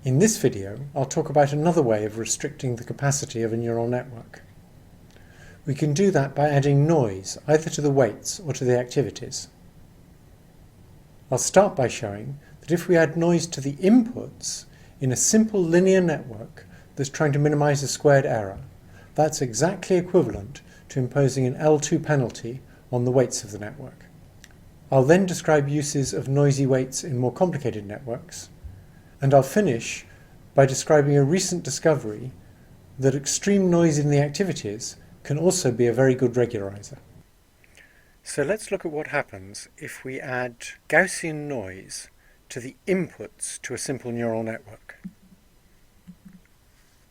In this video, I'll talk about another way of restricting the capacity of a neural network. We can do that by adding noise either to the weights or to the activities. I'll start by showing that if we add noise to the inputs in a simple linear network that's trying to minimize a squared error, that's exactly equivalent to imposing an L2 penalty on the weights of the network. I'll then describe uses of noisy weights in more complicated networks, and I'll finish by describing a recent discovery that extreme noise in the activities can also be a very good regularizer. So let's look at what happens if we add Gaussian noise to the inputs to a simple neural network.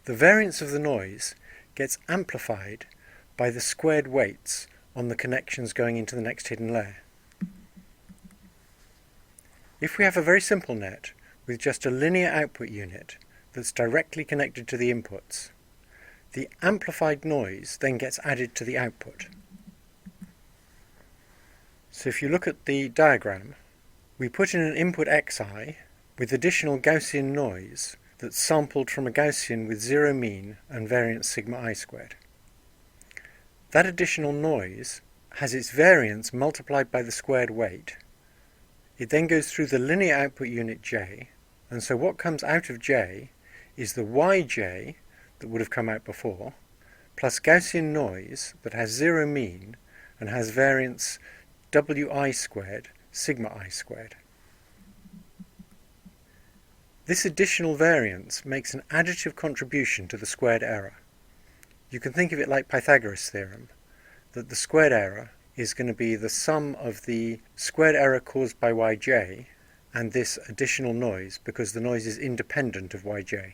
The variance of the noise gets amplified by the squared weights on the connections going into the next hidden layer. If we have a very simple net with just a linear output unit that's directly connected to the inputs, the amplified noise then gets added to the output. So if you look at the diagram, we put in an input xi with additional Gaussian noise that's sampled from a Gaussian with zero mean and variance sigma I squared. That additional noise has its variance multiplied by the squared weight. It then goes through the linear output unit j, and so what comes out of j is the yj that would have come out before, plus Gaussian noise that has zero mean and has variance wi squared sigma I squared. This additional variance makes an additive contribution to the squared error. You can think of it like Pythagoras' theorem, that the squared error is going to be the sum of the squared error caused by yj and this additional noise, because the noise is independent of yj.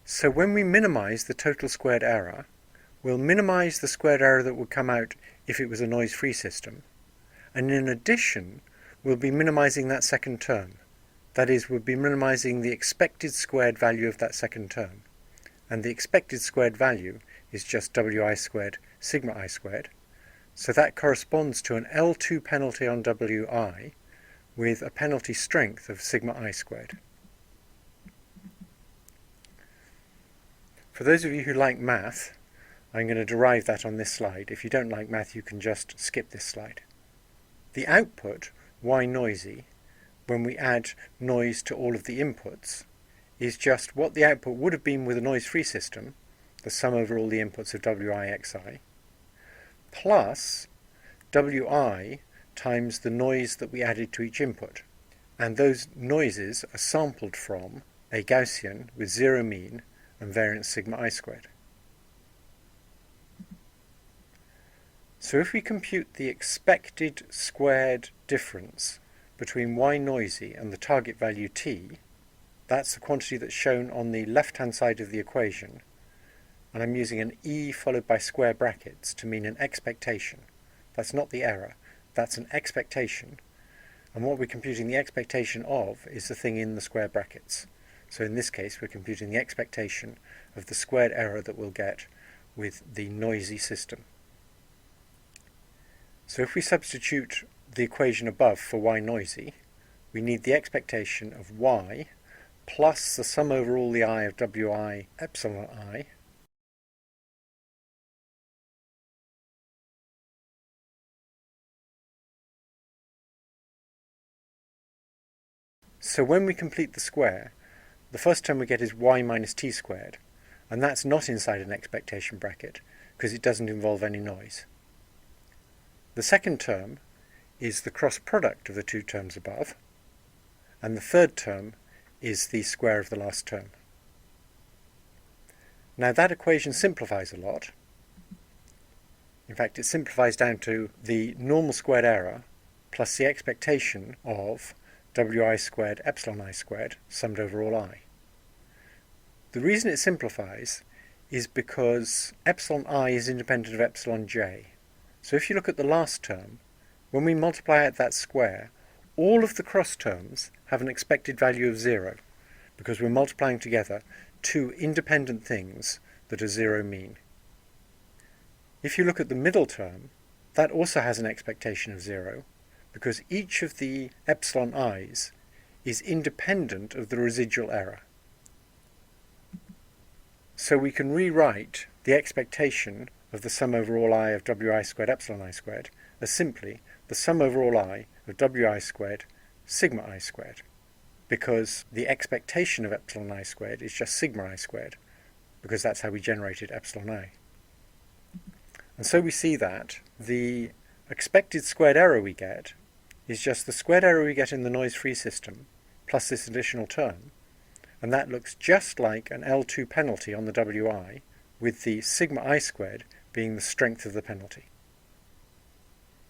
So when we minimize the total squared error, we'll minimize the squared error that would come out if it was a noise-free system, and in addition we'll be minimizing that second term. That is, we'll be minimizing the expected squared value of that second term, and the expected squared value is just wi squared sigma I squared, so that corresponds to an L2 penalty on wi with a penalty strength of sigma I squared. For those of you who like math, I'm going to derive that on this slide. If you don't like math, you can just skip this slide. The output, y noisy, when we add noise to all of the inputs, is just what the output would have been with a noise-free system, the sum over all the inputs of wi xi, plus wi times the noise that we added to each input. And those noises are sampled from a Gaussian with zero mean and variance sigma I squared. So if we compute the expected squared difference between y noisy and the target value t, that's the quantity that's shown on the left-hand side of the equation, and I'm using an e followed by square brackets to mean an expectation. That's not the error, that's an expectation, and what we're computing the expectation of is the thing in the square brackets. So in this case we're computing the expectation of the squared error that we'll get with the noisy system. So if we substitute the equation above for y noisy, we need the expectation of y plus the sum over all the I of wi epsilon I So when we complete the square, the first term we get is y minus t squared, and that's not inside an expectation bracket because it doesn't involve any noise. The second term is the cross product of the two terms above, and the third term is the square of the last term. Now that equation simplifies a lot. In fact, it simplifies down to the normal squared error plus the expectation of wi squared epsilon I squared summed over all I. The reason it simplifies is because epsilon I is independent of epsilon j. So if you look at the last term, when we multiply out that square, all of the cross terms have an expected value of 0, because we're multiplying together two independent things that are zero mean. If you look at the middle term, that also has an expectation of 0, because each of the epsilon i's is independent of the residual error. So we can rewrite the expectation of the sum over all I of wi squared epsilon I squared as simply the sum over all I of wi squared sigma I squared, because the expectation of epsilon I squared is just sigma I squared, because that's how we generated epsilon I. And so we see that the expected squared error we get is just the squared error we get in the noise-free system plus this additional term, and that looks just like an L2 penalty on the Wi, with the sigma I squared being the strength of the penalty.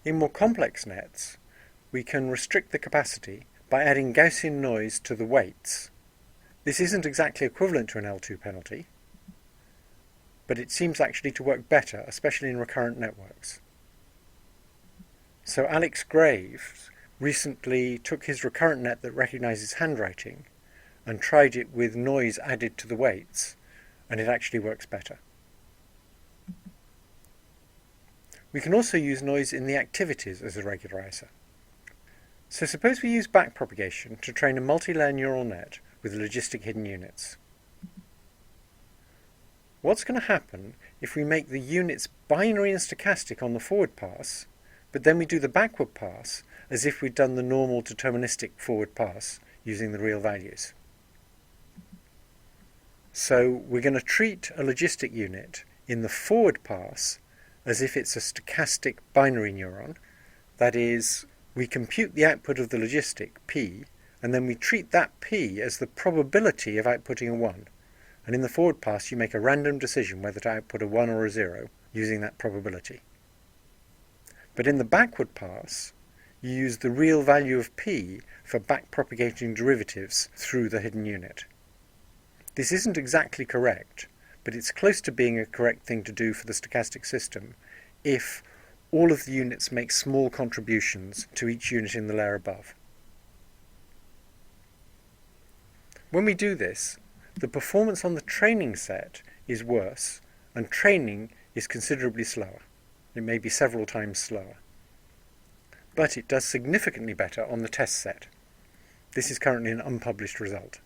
In more complex nets, we can restrict the capacity by adding Gaussian noise to the weights. This isn't exactly equivalent to an L2 penalty, but it seems actually to work better, especially in recurrent networks. So Alex Graves recently took his recurrent net that recognizes handwriting and tried it with noise added to the weights, and it actually works better. We can also use noise in the activities as a regularizer. So suppose we use backpropagation to train a multi-layer neural net with logistic hidden units. What's going to happen if we make the units binary and stochastic on the forward pass, but then we do the backward pass as if we'd done the normal deterministic forward pass using the real values? So we're going to treat a logistic unit in the forward pass as if it's a stochastic binary neuron. That is, we compute the output of the logistic, p, and then we treat that p as the probability of outputting a 1. And in the forward pass, you make a random decision whether to output a 1 or a 0 using that probability. But in the backward pass, you use the real value of p for backpropagating derivatives through the hidden unit. This isn't exactly correct, but it's close to being a correct thing to do for the stochastic system if all of the units make small contributions to each unit in the layer above. When we do this, the performance on the training set is worse, and training is considerably slower. It may be several times slower. But it does significantly better on the test set. This is currently an unpublished result.